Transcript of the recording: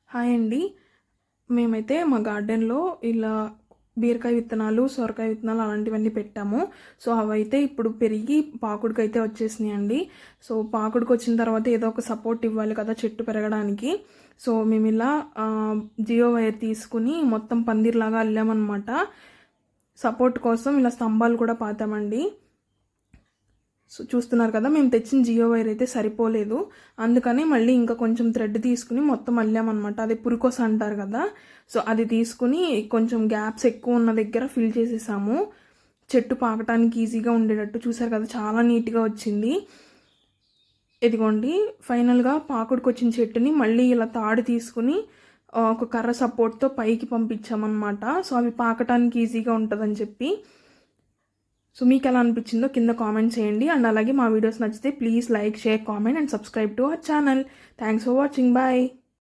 Hi అండి. మేమైతే మా గార్డెన్‌లో ఇలా బీరకాయ విత్తనాలు, సొరకాయ విత్తనాలు అలాంటివన్నీ పెట్టాము. సో, అవైతే ఇప్పుడు పెరిగి పాకుడుకైతే వచ్చేసినాయండి. సో, పాకుడుకొచ్చిన తర్వాత ఏదో ఒక సపోర్ట్ ఇవ్వాలి కదా చెట్టు పెరగడానికి. సో, మేమిలా జియో వైర్ తీసుకుని మొత్తం పందిర్లాగా అల్లామనమాట. సపోర్ట్ కోసం ఇలా స్తంభాలు కూడా పాతామండి. సో చూస్తున్నారు కదా, మేము తెచ్చిన జియో వైర్ అయితే సరిపోలేదు. అందుకని మళ్ళీ ఇంకా కొంచెం థ్రెడ్ తీసుకుని మొత్తం అల్లామన్నమాట. అది పురికోస అంటారు కదా, సో అది తీసుకుని కొంచెం గ్యాప్స్ ఎక్కువ ఉన్న దగ్గర ఫిల్ చేసేసాము. చెట్టు పాకటానికి ఈజీగా ఉండేటట్టు. చూసారు కదా, చాలా నీట్గా వచ్చింది. ఇదిగోండి, ఫైనల్గా పాకుడికి వచ్చిన చెట్టుని మళ్ళీ ఇలా తాడు తీసుకుని ఒక కర్ర సపోర్ట్తో పైకి పంపించామన్నమాట. సో అవి పాకటానికి ఈజీగా ఉంటుందని చెప్పి. సో మీకు ఎలా అనిపించిందో కింద కామెంట్ చేయండి. అండ్ అలాగే మా వీడియోస్ నచ్చితే please like, share, comment and subscribe to our channel. Thanks for watching. Bye.